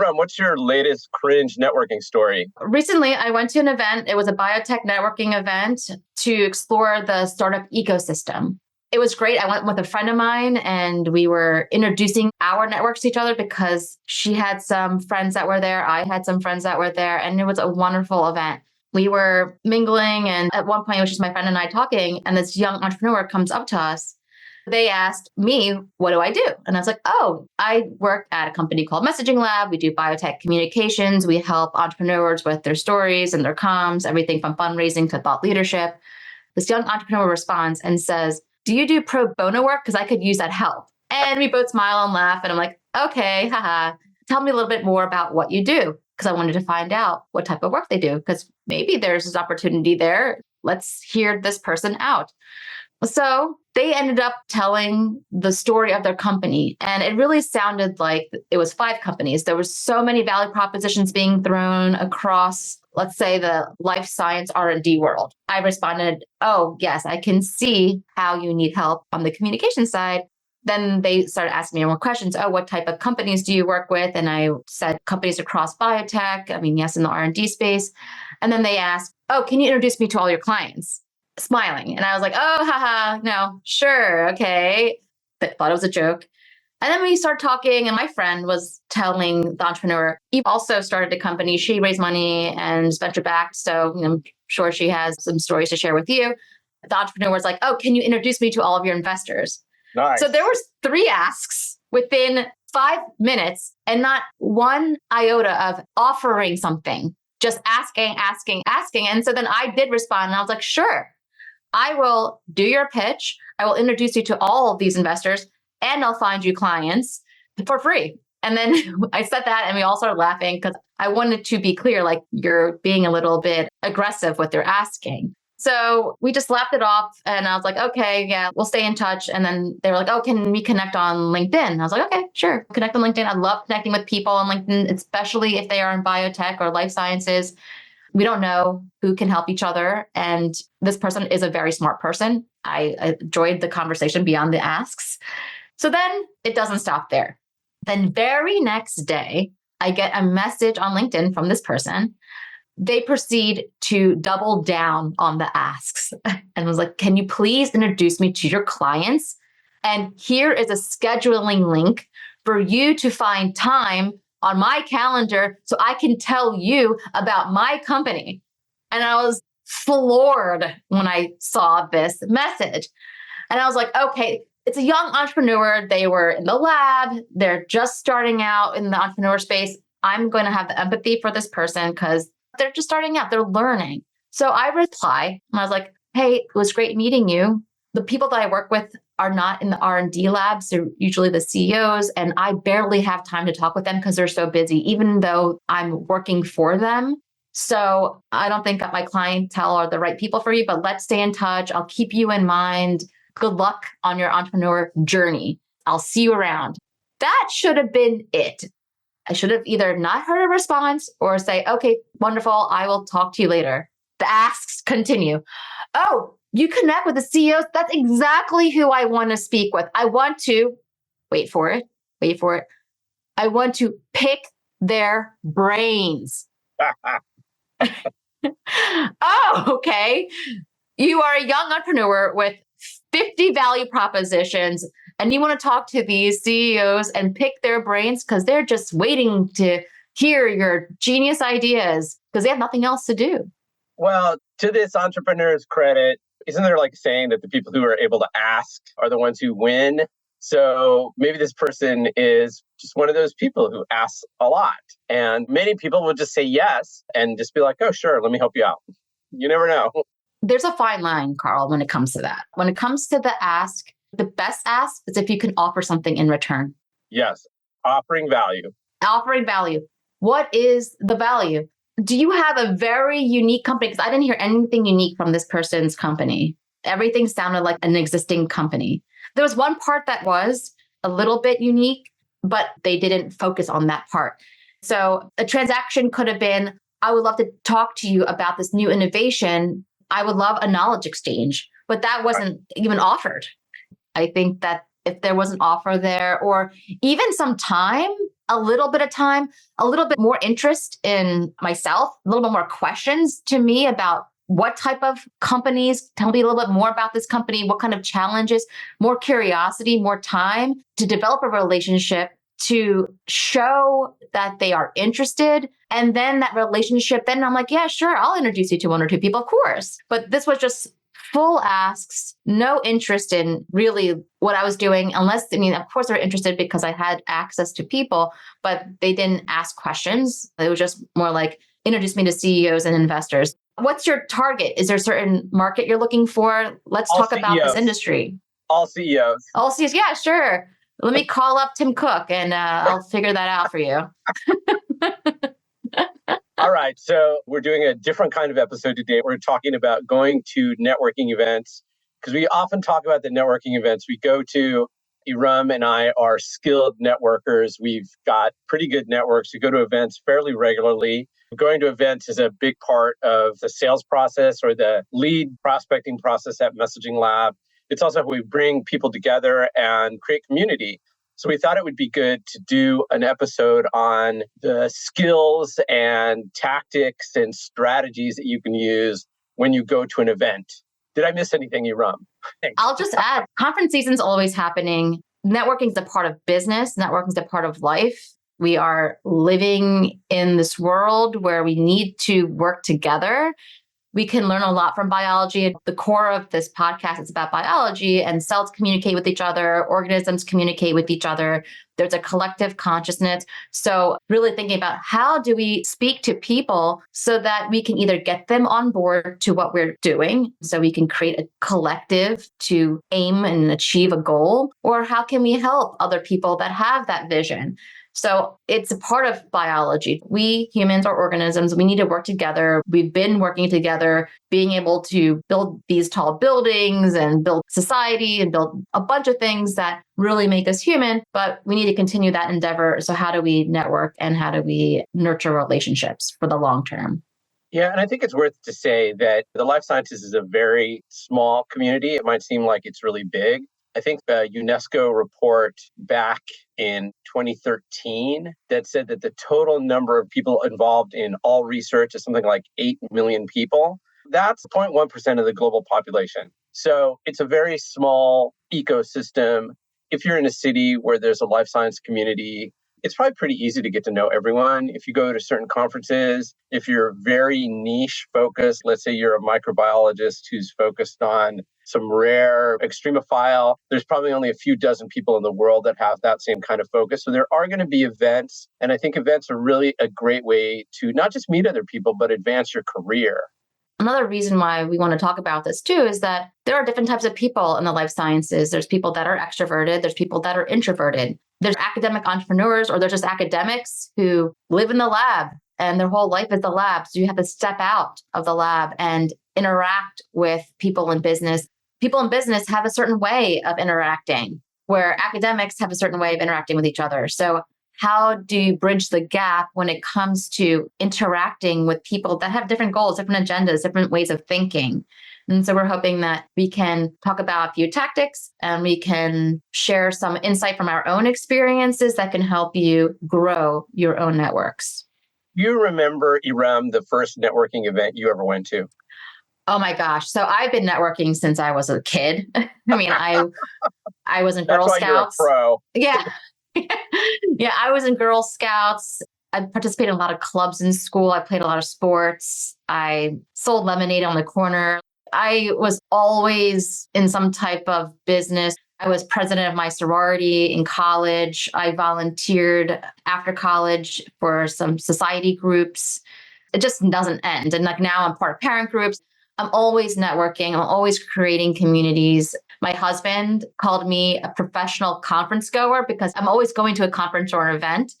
Erum, what's your latest cringe networking story? Recently, I went to an event. It was a biotech networking event to explore the startup ecosystem. It was great. I went with a friend of mine and we were introducing our networks to each other because she had some friends that were there. I had some friends that were there, and it was a wonderful event. We were mingling, and at one point, it was just my friend and I talking, and this young entrepreneur comes up to us. They asked me, what do I do? And I was like, oh, I work at a company called Messaging Lab. We do biotech communications. We help entrepreneurs with their stories and their comms, everything from fundraising to thought leadership. This young entrepreneur responds and says, do you do pro bono work? Because I could use that help. And we both smile and laugh. And I'm like, okay, haha. Tell me a little bit more about what you do. Because I wanted to find out what type of work they do. Because maybe there's this opportunity there. Let's hear this person out. So they ended up telling the story of their company. And it really sounded like it was 5 companies. There were so many value propositions being thrown across, let's say, the life science R&D world. I responded, oh, yes, I can see how you need help on the communication side. Then they started asking me more questions. Oh, what type of companies do you work with? And I said companies across biotech. I mean, yes, in the R&D space. And then they asked, oh, can you introduce me to all your clients? Smiling. And I was like, oh, haha, no, sure, okay. But thought it was a joke. And then we started talking, and my friend was telling the entrepreneur, he also started a company. She raised money and is venture backed. So I'm sure she has some stories to share with you. The entrepreneur was like, oh, can you introduce me to all of your investors? Nice. So there was 3 asks within 5 minutes and not one iota of offering something, just asking. And so then I did respond, and I was like, sure, I will do your pitch. I will introduce you to all of these investors, and I'll find you clients for free. And then I said that, and we all started laughing because I wanted to be clear, like, you're being a little bit aggressive with your asking. So we just laughed it off, and I was like, okay, yeah, we'll stay in touch. And then they were like, oh, can we connect on LinkedIn? I was like, okay, sure. Connect on LinkedIn. I love connecting with people on LinkedIn, especially if they are in biotech or life sciences. We don't know who can help each other. And this person is a very smart person. I enjoyed the conversation beyond the asks. So then it doesn't stop there. Then very next day, I get a message on LinkedIn from this person. They proceed to double down on the asks and was like, can you please introduce me to your clients? And here is a scheduling link for you to find time on my calendar so I can tell you about my company. And I was floored when I saw this message. And I was like, okay, it's a young entrepreneur. They were in the lab. They're just starting out in the entrepreneur space. I'm going to have the empathy for this person because they're just starting out. They're learning. So I reply, and I was like, hey, it was great meeting you. The people that I work with are not in the R&D labs. They're usually the CEOs, and I barely have time to talk with them because they're so busy, even though I'm working for them. So I don't think that my clientele are the right people for you, but let's stay in touch. I'll keep you in mind. Good luck on your entrepreneur journey. I'll see you around. That should have been it. I should have either not heard a response or say, okay, wonderful, I will talk to you later. The asks continue. Oh, you connect with the CEOs? That's exactly who I want to speak with. I want to, wait for it. I want to pick their brains. Oh, okay. You are a young entrepreneur with 50 value propositions, and you want to talk to these CEOs and pick their brains because they're just waiting to hear your genius ideas because they have nothing else to do. Well, to this entrepreneur's credit, isn't there like saying that the people who are able to ask are the ones who win? So maybe this person is just one of those people who asks a lot. And many people will just say yes and just be like, oh, sure, let me help you out. You never know. There's a fine line, Karl, when it comes to that. When it comes to the ask, the best ask is if you can offer something in return. Yes, offering value. Offering value. What is the value? Do you have a very unique company? Because I didn't hear anything unique from this person's company. Everything sounded like an existing company. There was one part that was a little bit unique, but they didn't focus on that part. So a transaction could have been, I would love to talk to you about this new innovation. I would love a knowledge exchange, but that wasn't even offered. I think that if there was an offer there or even some time, a little bit of time, a little bit more interest in myself, a little bit more questions to me about what type of companies, tell me a little bit more about this company, what kind of challenges, more curiosity, more time to develop a relationship, to show that they are interested. And then that relationship, then I'm like, yeah, sure, I'll introduce you to one or two people, of course. But this was just full asks, no interest in really what I was doing, unless, I mean, of course, they're interested because I had access to people, but they didn't ask questions. It was just more like, introduce me to CEOs and investors. What's your target? Is there a certain market you're looking for? Let's All talk about this CEOs. industry. All CEOs. All CEOs. Yeah, sure. Let me call up Tim Cook and I'll figure that out for you. All right. So we're doing a different kind of episode today. We're talking about going to networking events because we often talk about the networking events we go to. Erum and I are skilled networkers. We've got pretty good networks. We go to events fairly regularly. Going to events is a big part of the sales process or the lead prospecting process at Messaging Lab. It's also how we bring people together and create community. So we thought it would be good to do an episode on the skills and tactics and strategies that you can use when you go to an event. Did I miss anything, Erum? I'll just add, conference season's always happening. Networking is a part of business. Networking is a part of life. We are living in this world where we need to work together. We can learn a lot from biology. The core of this podcast is about biology, and cells communicate with each other, organisms communicate with each other. There's a collective consciousness. So really thinking about how do we speak to people so that we can either get them on board to what we're doing, so we can create a collective to aim and achieve a goal, or how can we help other people that have that vision? So it's a part of biology. We humans are organisms. We need to work together. We've been working together, being able to build these tall buildings and build society and build a bunch of things that really make us human, but we need to continue that endeavor. So how do we network and how do we nurture relationships for the long term? Yeah, and I think it's worth to say that the life sciences is a very small community. It might seem like it's really big. I think the UNESCO report back in 2013 that said that the total number of people involved in all research is something like 8 million people. That's 0.1% of the global population. So it's a very small ecosystem. If you're in a city where there's a life science community, it's probably pretty easy to get to know everyone. If you go to certain conferences, if you're very niche focused, let's say you're a microbiologist who's focused on some rare extremophile, there's probably only a few dozen people in the world that have that same kind of focus. So there are going to be events. And I think events are really a great way to not just meet other people, but advance your career. Another reason why we want to talk about this too is that there are different types of people in the life sciences. There's people that are extroverted. There's people that are introverted. There's academic entrepreneurs, or there's just academics who live in the lab and their whole life is the lab. So you have to step out of the lab and interact with people in business. People in business have a certain way of interacting, where academics have a certain way of interacting with each other. So how do you bridge the gap when it comes to interacting with people that have different goals, different agendas, different ways of thinking? And so we're hoping that we can talk about a few tactics and we can share some insight from our own experiences that can help you grow your own networks. You remember, Erum, the first networking event you ever went to? Oh my gosh. So I've been networking since I was a kid. I mean, I was in Girl That's why Scouts. You're a pro. Yeah. Yeah, I was in Girl Scouts. I participated in a lot of clubs in school. I played a lot of sports. I sold lemonade on the corner. I was always in some type of business. I was president of my sorority in college. I volunteered after college for some society groups. It just doesn't end. And like now I'm part of parent groups. I'm always networking. I'm always creating communities. My husband called me a professional conference goer because I'm always going to a conference or an event,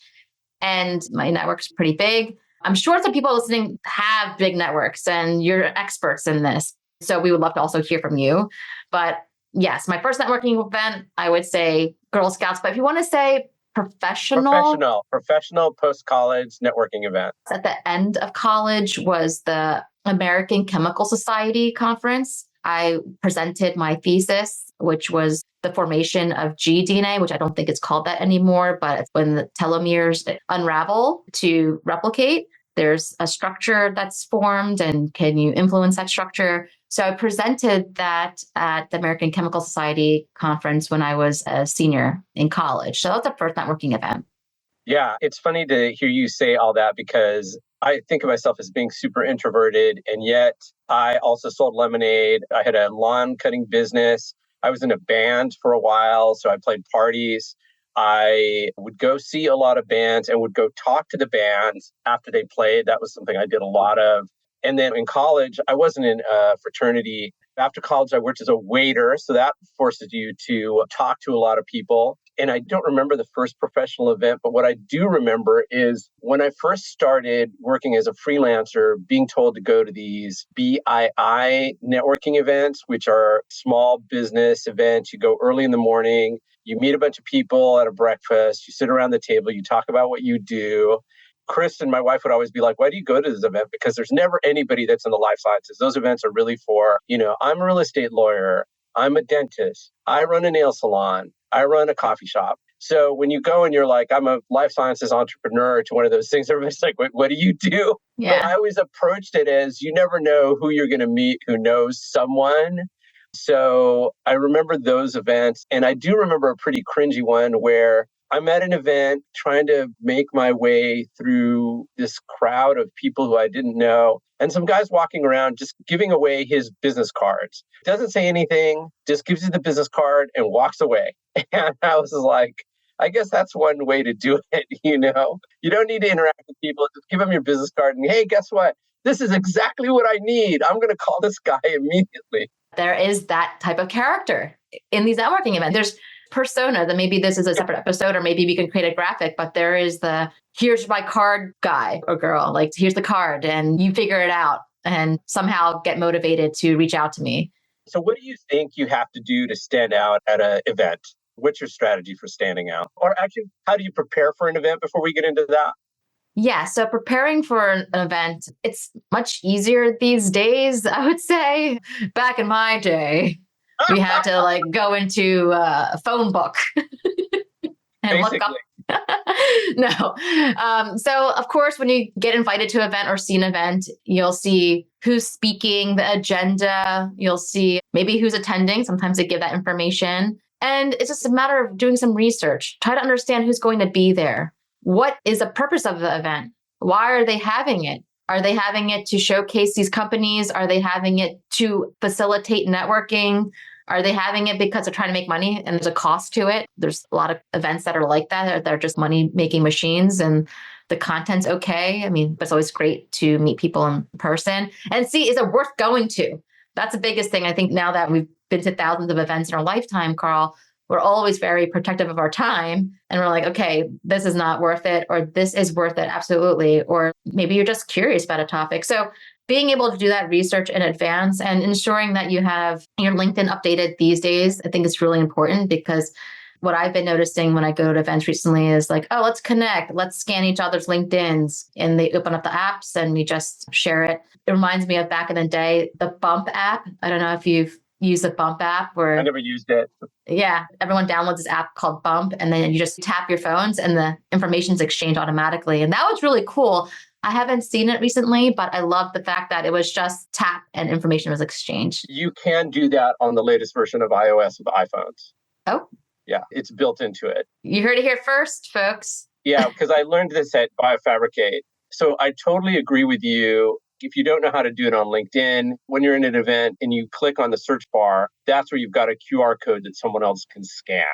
and my network's pretty big. I'm sure some people listening have big networks and you're experts in this. So we would love to also hear from you. But yes, my first networking event, I would say Girl Scouts. But if you want to say professional post-college networking event. At the end of college was the American Chemical Society conference. I presented my thesis, which was the formation of gDNA, which I don't think it's called that anymore, but it's when the telomeres unravel to replicate. There's a structure that's formed, and can you influence that structure? So I presented that at the American Chemical Society conference when I was a senior in college. So that was the first networking event. Yeah, it's funny to hear you say all that because I think of myself as being super introverted, and yet I also sold lemonade. I had a lawn cutting business. I was in a band for a while, so I played parties. I would go see a lot of bands and would go talk to the bands after they played. That was something I did a lot of. And then in college, I wasn't in a fraternity. After college, I worked as a waiter. So that forces you to talk to a lot of people. And I don't remember the first professional event, but what I do remember is when I first started working as a freelancer, being told to go to these BII networking events, which are small business events. You go early in the morning, you meet a bunch of people at a breakfast, you sit around the table, you talk about what you do. Chris and my wife would always be like, why do you go to this event? Because there's never anybody that's in the life sciences. Those events are really for, I'm a real estate lawyer. I'm a dentist. I run a nail salon. I run a coffee shop. So when you go and you're like, I'm a life sciences entrepreneur to one of those things, everybody's like, wait, what do you do? Yeah. But I always approached it as you never know who you're going to meet who knows someone. So I remember those events. And I do remember a pretty cringy one where I'm at an event trying to make my way through this crowd of people who I didn't know. And some guy's walking around just giving away his business cards. Doesn't say anything, just gives you the business card and walks away. And I was like, I guess that's one way to do it, You don't need to interact with people. Just give them your business card and, hey, guess what? This is exactly what I need. I'm going to call this guy immediately. There is that type of character in these networking events. There's persona that maybe this is a separate episode, or maybe we can create a graphic, but there is the here's my card guy or girl, like here's the card and you figure it out and somehow get motivated to reach out to me. So what do you think you have to do to stand out at an event? What's your strategy for standing out? Or actually, how do you prepare for an event before we get into that? Yeah, so preparing for an event, it's much easier these days, I would say. Back in my day, we had to go into a phone book and look up. No. So, of course, when you get invited to an event or see an event, you'll see who's speaking, the agenda. You'll see maybe who's attending. Sometimes they give that information. And it's just a matter of doing some research. Try to understand who's going to be there. What is the purpose of the event? Why are they having it? Are they having it to showcase these companies? Are they having it to facilitate networking? Are they having it because they're trying to make money and there's a cost to it? There's a lot of events that are like that. They're just money-making machines and the content's okay. I mean, but it's always great to meet people in person and see, is it worth going to? That's the biggest thing. I think now that we've been to thousands of events in our lifetime, Karl, we're always very protective of our time. And we're like, okay, this is not worth it, or this is worth it, absolutely. Or maybe you're just curious about a topic. So being able to do that research in advance and ensuring that you have your LinkedIn updated these days, I think is really important, because what I've been noticing when I go to events recently is like, oh, let's connect, let's scan each other's LinkedIns. And they open up the apps and we just share it. It reminds me of back in the day, the Bump app. I don't know if you've used the Bump app where I never used it. Yeah, everyone downloads this app called Bump, and then you just tap your phones and the information's exchanged automatically. And that was really cool. I haven't seen it recently, but I love the fact that it was just tap and information was exchanged. You can do that on the latest version of iOS with iPhones. Oh. Yeah, it's built into it. You heard it here first, folks. Yeah, because I learned this at Biofabricate. So I totally agree with you. If you don't know how to do it on LinkedIn, when you're in an event and you click on the search bar, that's where you've got a QR code that someone else can scan.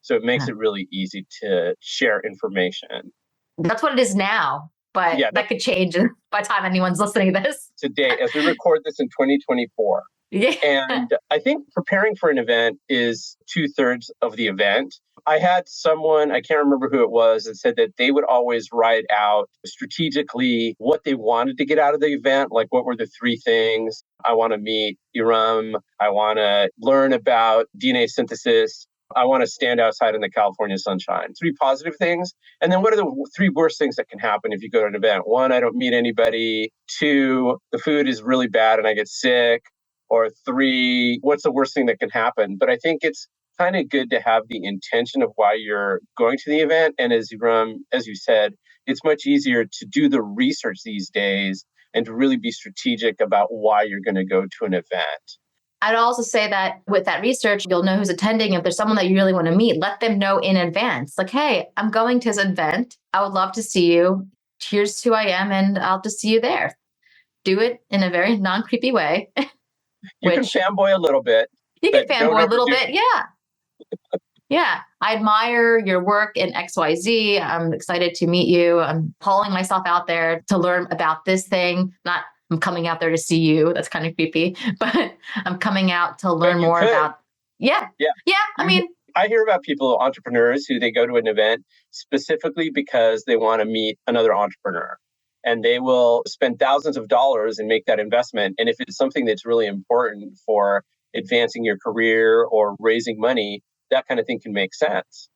So it makes it really easy to share information. That's what it is now, but that could change by the time anyone's listening to this. Today, as we record this in 2024. Yeah. And I think preparing for an event is 2/3 of the event. I had someone, I can't remember who it was, that said that they would always write out strategically what they wanted to get out of the event. Like, what were the 3 things? I want to meet Erum. I want to learn about DNA synthesis. I want to stand outside in the California sunshine. 3 positive things. And then what are the 3 worst things that can happen if you go to an event? 1, I don't meet anybody. 2, the food is really bad and I get sick. Or 3, what's the worst thing that can happen? But I think it's kind of good to have the intention of why you're going to the event. And as you said, it's much easier to do the research these days and to really be strategic about why you're going to go to an event. I'd also say that with that research, you'll know who's attending. If there's someone that you really want to meet, let them know in advance. Like, hey, I'm going to this event. I would love to see you. Here's who I am, and I'll just see you there. Do it in a very non-creepy way. You can fanboy a little bit. You can fanboy a little bit, yeah. Yeah, I admire your work in XYZ. I'm excited to meet you. I'm pulling myself out there to learn about this thing. Not I'm coming out there to see you. That's kind of creepy, but I'm coming out to learn more about. Yeah. I mean, I hear about people, entrepreneurs, who they go to an event specifically because they want to meet another entrepreneur. And they will spend thousands of dollars and make that investment. And if it's something that's really important for advancing your career or raising money, that kind of thing can make sense,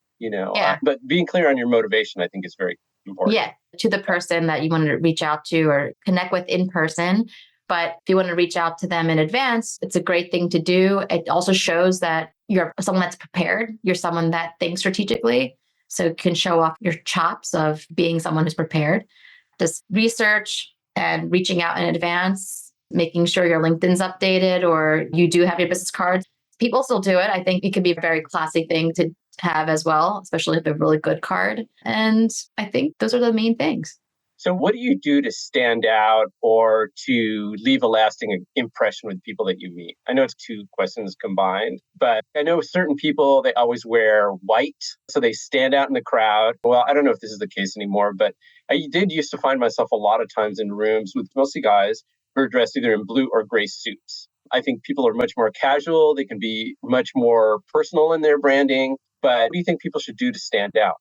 but being clear on your motivation, I think, is very important. Yeah. To the person that you want to reach out to or connect with in person. But if you want to reach out to them in advance, it's a great thing to do. It also shows that you're someone that's prepared. You're someone that thinks strategically. So you can show off your chops of being someone who's prepared. Just research and reaching out in advance, making sure your LinkedIn's updated or you do have your business cards. People still do it. I think it could be a very classy thing to have as well, especially if they're a really good card. And I think those are the main things. So what do you do to stand out or to leave a lasting impression with people that you meet? I know it's 2 questions combined, but I know certain people, they always wear white, so they stand out in the crowd. Well, I don't know if this is the case anymore, but I did used to find myself a lot of times in rooms with mostly guys who are dressed either in blue or gray suits. I think people are much more casual. They can be much more personal in their branding. But what do you think people should do to stand out?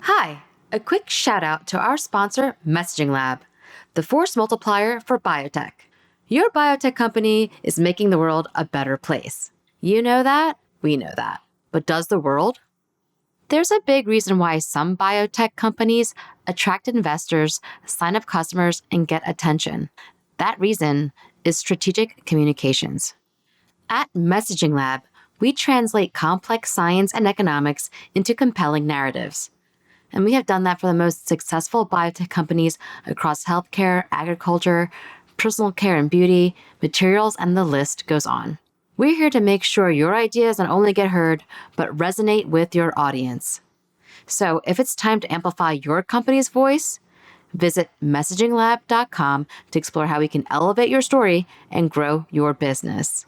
Hi, a quick shout out to our sponsor, Messaging Lab, the force multiplier for biotech. Your biotech company is making the world a better place. You know that, we know that. But does the world? There's a big reason why some biotech companies attract investors, sign up customers, and get attention. That reason is strategic communications. At Messaging Lab, we translate complex science and economics into compelling narratives. And we have done that for the most successful biotech companies across healthcare, agriculture, personal care and beauty, materials, and the list goes on. We're here to make sure your ideas not only get heard, but resonate with your audience. So if it's time to amplify your company's voice, visit messaginglab.com to explore how we can elevate your story and grow your business.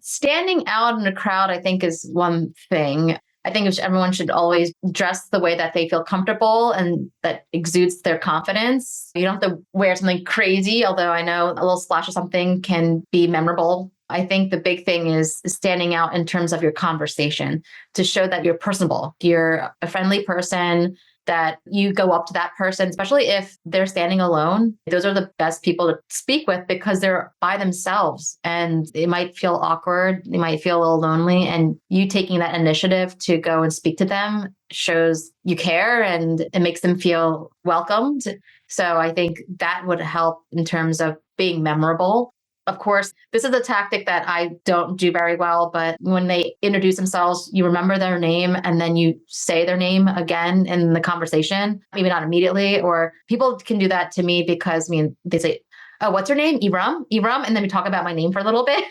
Standing out in a crowd, I think, is one thing. I think everyone should always dress the way that they feel comfortable and that exudes their confidence. You don't have to wear something crazy, although I know a little splash of something can be memorable. I think the big thing is standing out in terms of your conversation to show that you're personable. You're a friendly person, that you go up to that person, especially if they're standing alone. Those are the best people to speak with because they're by themselves and they might feel awkward. They might feel a little lonely. And you taking that initiative to go and speak to them shows you care and it makes them feel welcomed. So I think that would help in terms of being memorable. Of course, this is a tactic that I don't do very well, but when they introduce themselves, you remember their name and then you say their name again in the conversation, maybe not immediately, or people can do that to me because they say, oh, what's your name? Erum? And then we talk about my name for a little bit.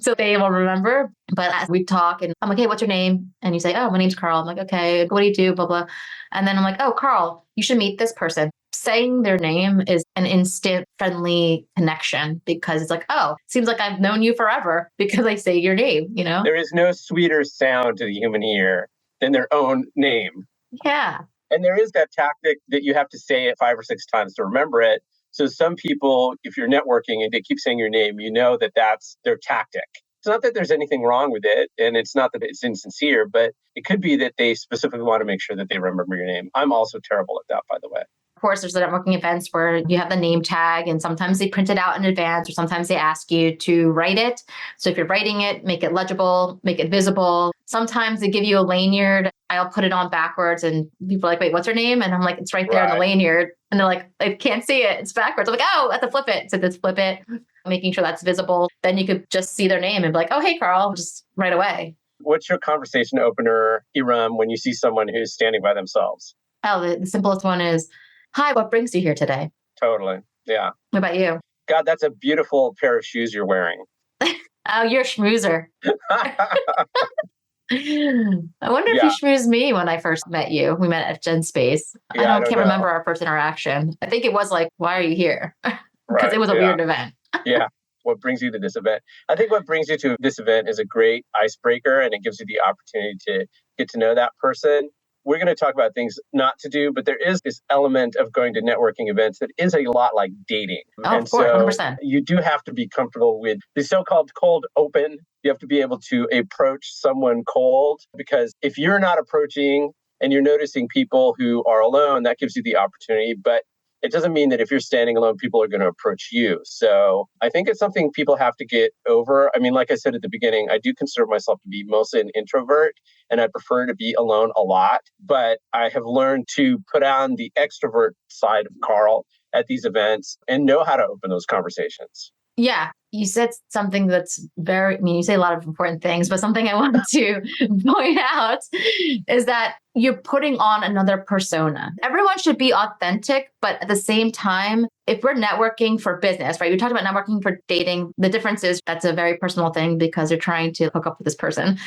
So they will remember. But as we talk and I'm like, hey, what's your name? And you say, oh, my name's Karl. I'm like, okay, what do you do? Blah, blah. And then I'm like, oh, Karl, you should meet this person. Saying their name is an instant friendly connection because it's like, oh, seems like I've known you forever because I say your name, There is no sweeter sound to the human ear than their own name. Yeah. And there is that tactic that you have to say it 5 or 6 times to remember it. So some people, if you're networking and they keep saying your name, you know that that's their tactic. It's not that there's anything wrong with it, and it's not that it's insincere, but it could be that they specifically want to make sure that they remember your name. I'm also terrible at that, by the way. Of course, there's the networking events where you have the name tag and sometimes they print it out in advance or sometimes they ask you to write it. So if you're writing it, make it legible, make it visible. Sometimes they give you a lanyard. I'll put it on backwards and people are like, wait, what's her name? And I'm like, it's right there in the lanyard. And they're like, I can't see it. It's backwards. I'm like, oh, I have to flip it. So let's flip it, making sure that's visible. Then you could just see their name and be like, oh, hey, Karl, just right away. What's your conversation opener, Erum, when you see someone who's standing by themselves? Oh, the simplest one is, hi, what brings you here today? Totally. Yeah. What about you? God, that's a beautiful pair of shoes you're wearing. Oh, you're a schmoozer. I wonder if you schmoozed me when I first met you. We met at Gen Space. Yeah, I can't remember our first interaction. I think it was like, why are you here? Because it was a weird event. Yeah. What brings you to this event? I think what brings you to this event is a great icebreaker and it gives you the opportunity to get to know that person. We're going to talk about things not to do, but there is this element of going to networking events that is a lot like dating. Oh, and of course, 100%. So you do have to be comfortable with the so-called cold open. You have to be able to approach someone cold because if you're not approaching and you're noticing people who are alone, that gives you the opportunity. But it doesn't mean that if you're standing alone, people are going to approach you. So I think it's something people have to get over. I mean, like I said at the beginning, I do consider myself to be mostly an introvert and I prefer to be alone a lot. But I have learned to put on the extrovert side of Karl at these events and know how to open those conversations. Yeah. You said something that's you say a lot of important things, but something I want to point out is that you're putting on another persona. Everyone should be authentic, but at the same time, if we're networking for business, right? We talked about networking for dating. The difference is that's a very personal thing because you're trying to hook up with this person.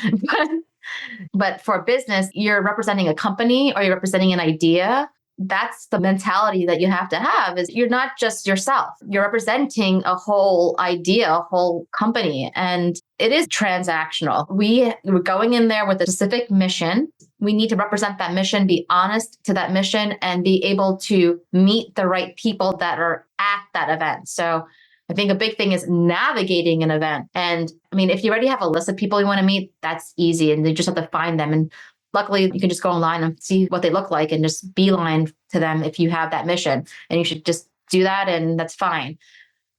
But for business, you're representing a company or you're representing an idea. That's the mentality that you have to have is you're not just yourself. You're representing a whole idea, a whole company, and it is transactional. We're going in there with a specific mission. We need to represent that mission, be honest to that mission, and be able to meet the right people that are at that event. So I think a big thing is navigating an event. And I mean, if you already have a list of people you want to meet, that's easy. And you just have to find them. And luckily, you can just go online and see what they look like and just beeline to them if you have that mission. And you should just do that and that's fine.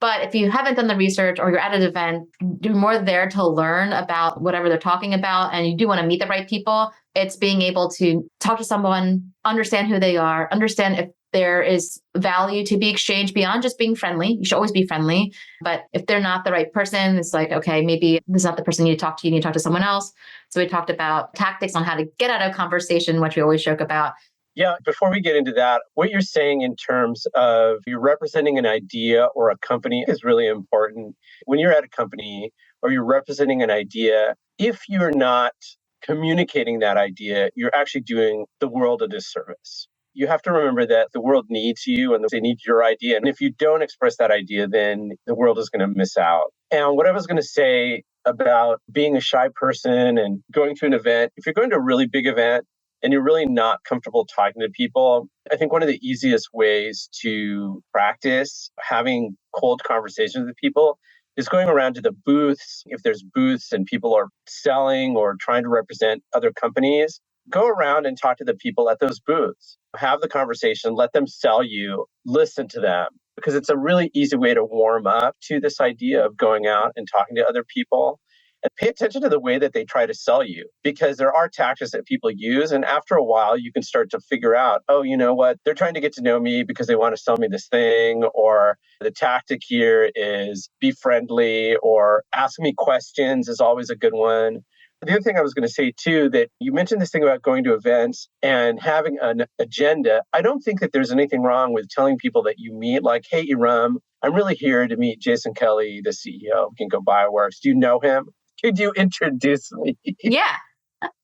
But if you haven't done the research or you're at an event, you're more there to learn about whatever they're talking about and you do want to meet the right people, it's being able to talk to someone, understand who they are, understand if there is value to be exchanged beyond just being friendly. You should always be friendly. But if they're not the right person, it's like, okay, maybe this is not the person you need to talk to. You need to talk to someone else. So we talked about tactics on how to get out of conversation, which we always joke about. Yeah, before we get into that, what you're saying in terms of you're representing an idea or a company is really important. When you're at a company or you're representing an idea, if you're not communicating that idea, you're actually doing the world a disservice. You have to remember that the world needs you and they need your idea. And if you don't express that idea, then the world is going to miss out. And what I was going to say about being a shy person and going to an event, if you're going to a really big event and you're really not comfortable talking to people, I think one of the easiest ways to practice having cold conversations with people is going around to the booths. If there's booths and people are selling or trying to represent other companies, go around and talk to the people at those booths. Have the conversation, let them sell you, listen to them, because it's a really easy way to warm up to this idea of going out and talking to other people. And pay attention to the way that they try to sell you, because there are tactics that people use. And after a while, you can start to figure out, oh, you know what? They're trying to get to know me because they want to sell me this thing. Or the tactic here is be friendly or ask me questions is always a good one. The other thing I was going to say, too, that you mentioned this thing about going to events and having an agenda. I don't think that there's anything wrong with telling people that you meet, like, hey, Erum, I'm really here to meet Jason Kelly, the CEO of Ginkgo Bioworks. Do you know him? Could you introduce me? Yeah.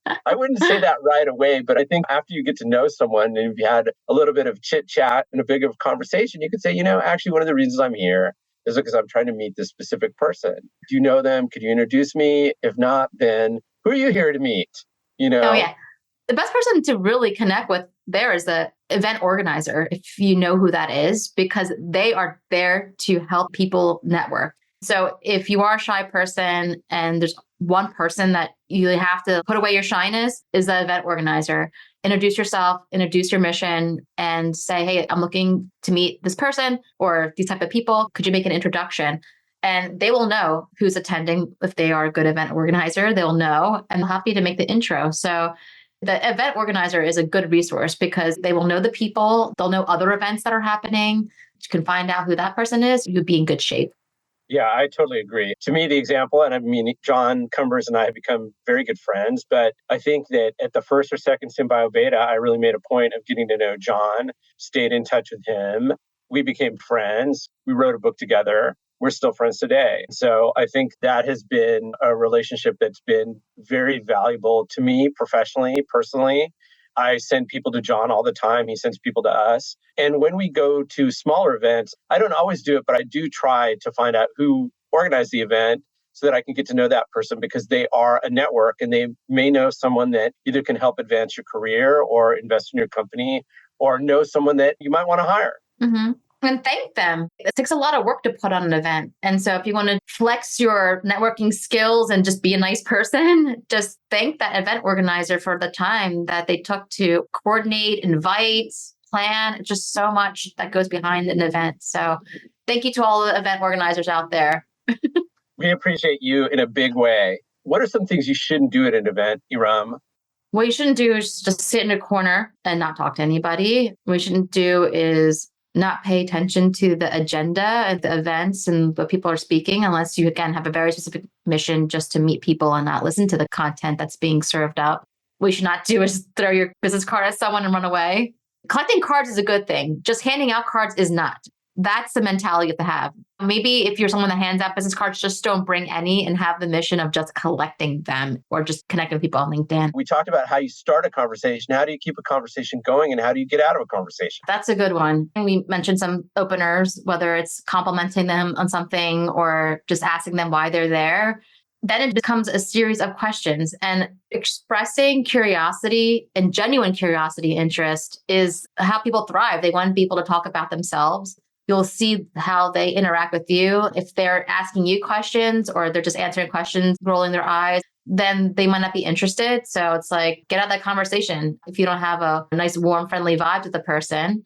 I wouldn't say that right away, but I think after you get to know someone and you've had a little bit of chit chat and a bit of conversation, you could say, actually, one of the reasons I'm here is because I'm trying to meet this specific person. Do you know them? Could you introduce me? If not, then who are you here to meet? Oh, yeah. The best person to really connect with there is the event organizer, if you know who that is, because they are there to help people network. So if you are a shy person and there's one person that you have to put away your shyness is the event organizer. introduce yourself, introduce your mission, and say, hey, I'm looking to meet this person or these type of people. Could you make an introduction? And they will know who's attending. If they are a good event organizer, they'll know. I'm happy to make the intro. So the event organizer is a good resource because they will know the people. They'll know other events that are happening. You can find out who that person is. You'd be in good shape. Yeah, I totally agree. To me, the example, and I mean, John Cumbers and I have become very good friends, but I think that at the first or second Symbio Beta, I really made a point of getting to know John, stayed in touch with him. We became friends. We wrote a book together. We're still friends today. So I think that has been a relationship that's been very valuable to me professionally, personally. I send people to John all the time. He sends people to us. And when we go to smaller events, I don't always do it, but I do try to find out who organized the event so that I can get to know that person because they are a network and they may know someone that either can help advance your career or invest in your company or know someone that you might want to hire. Mm-hmm. And thank them. It takes a lot of work to put on an event. And so if you want to flex your networking skills and just be a nice person, just thank that event organizer for the time that they took to coordinate, invite, plan. Just so much that goes behind an event. So thank you to all the event organizers out there. We appreciate you in a big way. What are some things you shouldn't do at an event, Erum? What you shouldn't do is just sit in a corner and not talk to anybody. What you shouldn't do is not pay attention to the agenda and the events and what people are speaking unless you, again, have a very specific mission just to meet people and not listen to the content that's being served up. What you should not do is throw your business card at someone and run away. Collecting cards is a good thing. Just handing out cards is not. That's the mentality you have to have. Maybe if you're someone that hands out business cards, just don't bring any and have the mission of just collecting them or just connecting with people on LinkedIn. We talked about how you start a conversation. How do you keep a conversation going and how do you get out of a conversation? That's a good one. And we mentioned some openers, whether it's complimenting them on something or just asking them why they're there. Then it becomes a series of questions, and expressing curiosity and genuine curiosity, interest is how people thrive. They want people to talk about themselves. You'll see how they interact with you. If they're asking you questions or they're just answering questions, rolling their eyes, then they might not be interested. So it's like, get out of that conversation if you don't have a nice, warm, friendly vibe with the person.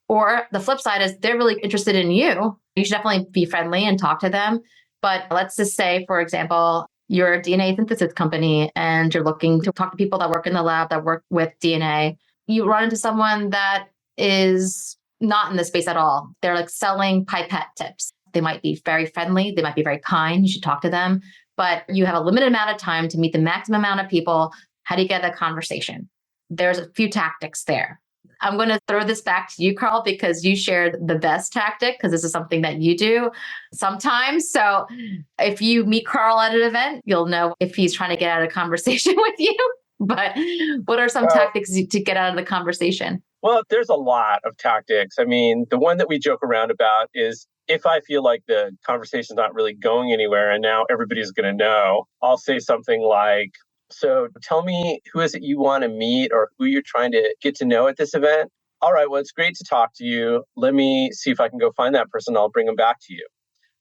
Or the flip side is they're really interested in you. You should definitely be friendly and talk to them. But let's just say, for example, you're a DNA synthesis company and you're looking to talk to people that work in the lab that work with DNA. You run into someone that is not in the space at all. They're like selling pipette tips. They might be very friendly. They might be very kind. You should talk to them. But you have a limited amount of time to meet the maximum amount of people. How do you get that conversation? There's a few tactics there. I'm going to throw this back to you, Karl, because you shared the best tactic, because this is something that you do sometimes. So if you meet Karl at an event, you'll know if he's trying to get out of a conversation with you. But what are some tactics to get out of the conversation? Well, there's a lot of tactics. I mean, the one that we joke around about is if I feel like the conversation's not really going anywhere and now everybody's going to know, I'll say something like, so tell me, who is it you want to meet or who you're trying to get to know at this event? All right, well, it's great to talk to you. Let me see if I can go find that person. I'll bring them back to you.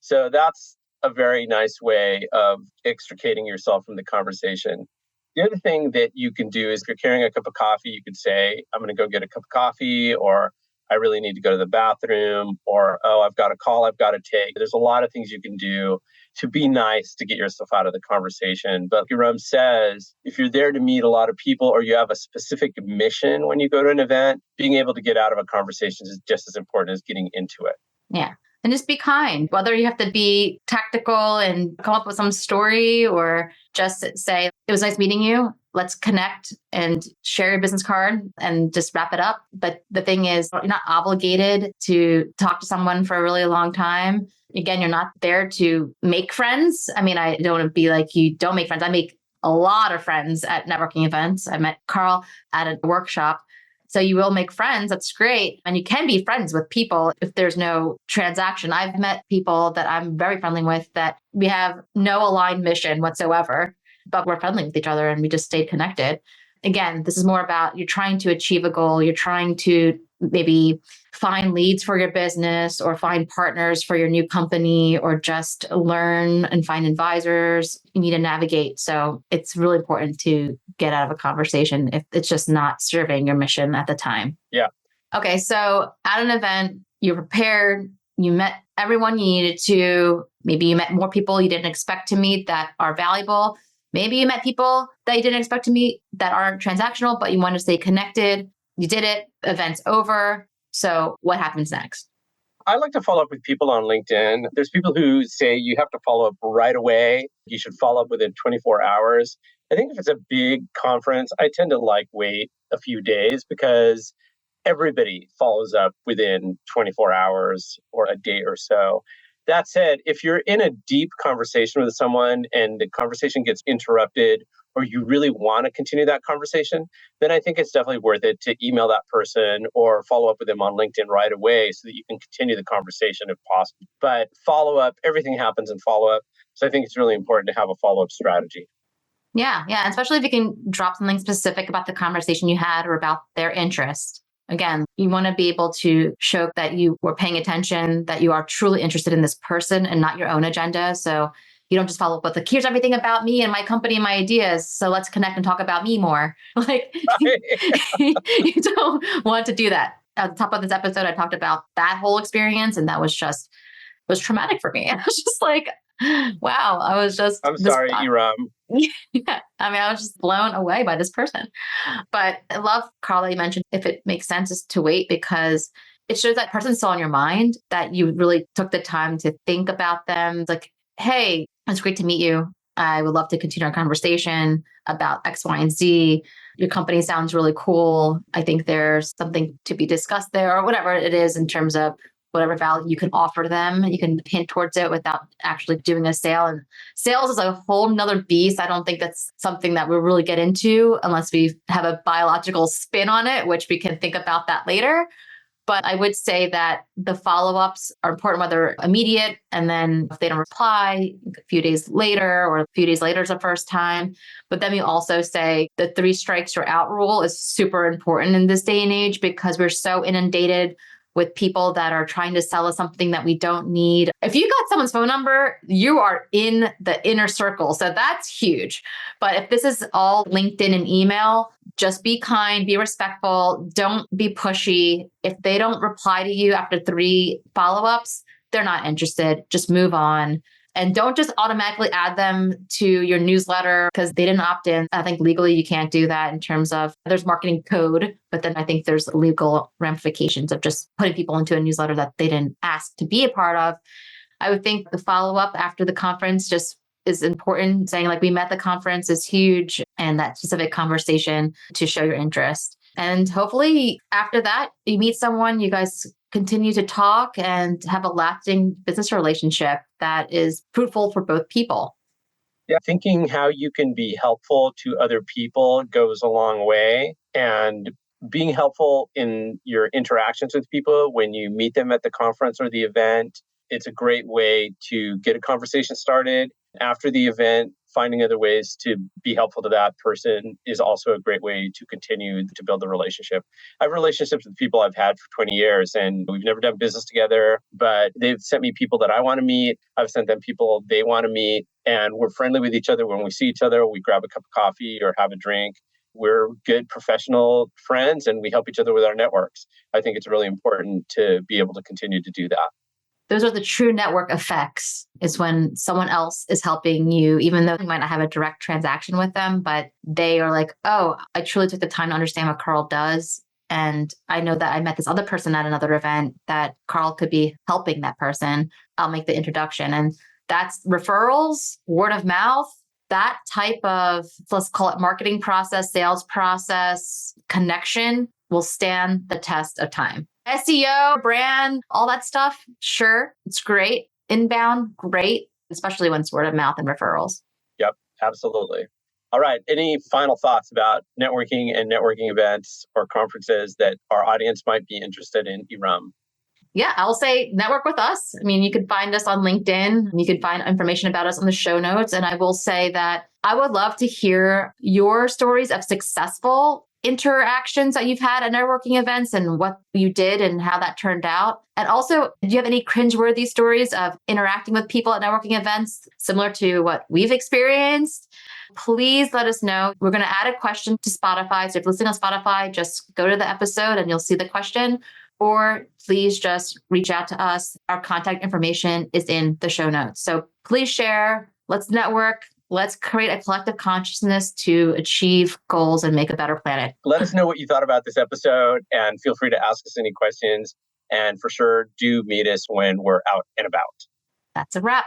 So that's a very nice way of extricating yourself from the conversation. The other thing that you can do is if you're carrying a cup of coffee, you could say, I'm going to go get a cup of coffee, or I really need to go to the bathroom, or, oh, I've got a call I've got to take. There's a lot of things you can do to be nice to get yourself out of the conversation. But Erum says, if you're there to meet a lot of people or you have a specific mission when you go to an event, being able to get out of a conversation is just as important as getting into it. Yeah. And just be kind, whether you have to be tactical and come up with some story or just say, it was nice meeting you. Let's connect and share your business card and just wrap it up. But the thing is, you're not obligated to talk to someone for a really long time. Again, you're not there to make friends. I mean, I don't want to be like, you don't make friends. I make a lot of friends at networking events. I met Karl at a workshop. So you will make friends. That's great. And you can be friends with people if there's no transaction. I've met people that I'm very friendly with that we have no aligned mission whatsoever, but we're friendly with each other and we just stayed connected. Again, this is more about you're trying to achieve a goal. You're trying to maybe find leads for your business or find partners for your new company or just learn and find advisors you need to navigate. So it's really important to get out of a conversation if it's just not serving your mission at the time. Yeah. Okay. So at an event, you're prepared, you met everyone you needed to, maybe you met more people you didn't expect to meet that are valuable. Maybe you met people that you didn't expect to meet that aren't transactional, but you want to stay connected. You did it, event's over. So what happens next? I like to follow up with people on LinkedIn. There's people who say you have to follow up right away. You should follow up within 24 hours. I think if it's a big conference, I tend to wait a few days because everybody follows up within 24 hours or a day or so. That said, if you're in a deep conversation with someone and the conversation gets interrupted, or you really want to continue that conversation, then I think it's definitely worth it to email that person or follow up with them on LinkedIn right away so that you can continue the conversation if possible. But follow up, everything happens in follow up. So I think it's really important to have a follow up strategy. Yeah. Yeah. Especially if you can drop something specific about the conversation you had or about their interest. Again, you want to be able to show that you were paying attention, that you are truly interested in this person and not your own agenda. So you don't just follow up with here's everything about me and my company and my ideas. So let's connect and talk about me more. You don't want to do that. At the top of this episode, I talked about that whole experience, and that was traumatic for me. I was just wow, I'm sorry, Erum. Yeah. I mean, I was just blown away by this person. But I love, Karl, that you mentioned if it makes sense is to wait because it shows that person's still on your mind, that you really took the time to think about them. It's like, hey, it's great to meet you. I would love to continue our conversation about X, Y, and Z. Your company sounds really cool. I think there's something to be discussed there or whatever it is in terms of whatever value you can offer them. You can hint towards it without actually doing a sale. And sales is a whole nother beast. I don't think that's something that we'll really get into unless we have a biological spin on it, which we can think about that later. But I would say that the follow-ups are important, whether immediate, and then if they don't reply, a few days later, or a few days later is the first time. But then we also say the 3 strikes you're out rule is super important in this day and age because we're so inundated with people that are trying to sell us something that we don't need. If you got someone's phone number, you are in the inner circle. So that's huge. But if this is all LinkedIn and email, just be kind, be respectful, don't be pushy. If they don't reply to you after 3 follow-ups, they're not interested. Just move on. And don't just automatically add them to your newsletter because they didn't opt in. I think legally you can't do that in terms of there's marketing code, but then I think there's legal ramifications of just putting people into a newsletter that they didn't ask to be a part of. I would think the follow-up after the conference just is important. Saying we met the conference is huge, and that specific conversation to show your interest. And hopefully after that, you meet someone, you guys continue to talk and have a lasting business relationship that is fruitful for both people. Yeah, thinking how you can be helpful to other people goes a long way. And being helpful in your interactions with people when you meet them at the conference or the event, it's a great way to get a conversation started. After the event, finding other ways to be helpful to that person is also a great way to continue to build the relationship. I have relationships with people I've had for 20 years and we've never done business together, but they've sent me people that I want to meet. I've sent them people they want to meet, and we're friendly with each other. When we see each other, we grab a cup of coffee or have a drink. We're good professional friends and we help each other with our networks. I think it's really important to be able to continue to do that. Those are the true network effects, is when someone else is helping you, even though you might not have a direct transaction with them, but they are like, oh, I truly took the time to understand what Karl does. And I know that I met this other person at another event that Karl could be helping that person. I'll make the introduction. And that's referrals, word of mouth, that type of, let's call it marketing process, sales process, connection will stand the test of time. SEO, brand, all that stuff, sure, it's great. Inbound, great, especially when it's word of mouth and referrals. Yep, absolutely. All right. Any final thoughts about networking and networking events or conferences that our audience might be interested in, Erum? Yeah, I'll say network with us. I mean, you can find us on LinkedIn. You can find information about us on the show notes. And I will say that I would love to hear your stories of successful interactions that you've had at networking events and what you did and how that turned out? And also, do you have any cringeworthy stories of interacting with people at networking events similar to what we've experienced? Please let us know. We're going to add a question to Spotify. So if you're listening on Spotify, just go to the episode and you'll see the question. Or please just reach out to us. Our contact information is in the show notes. So please share. Let's network. Let's create a collective consciousness to achieve goals and make a better planet. Let us know what you thought about this episode and feel free to ask us any questions. And for sure, do meet us when we're out and about. That's a wrap.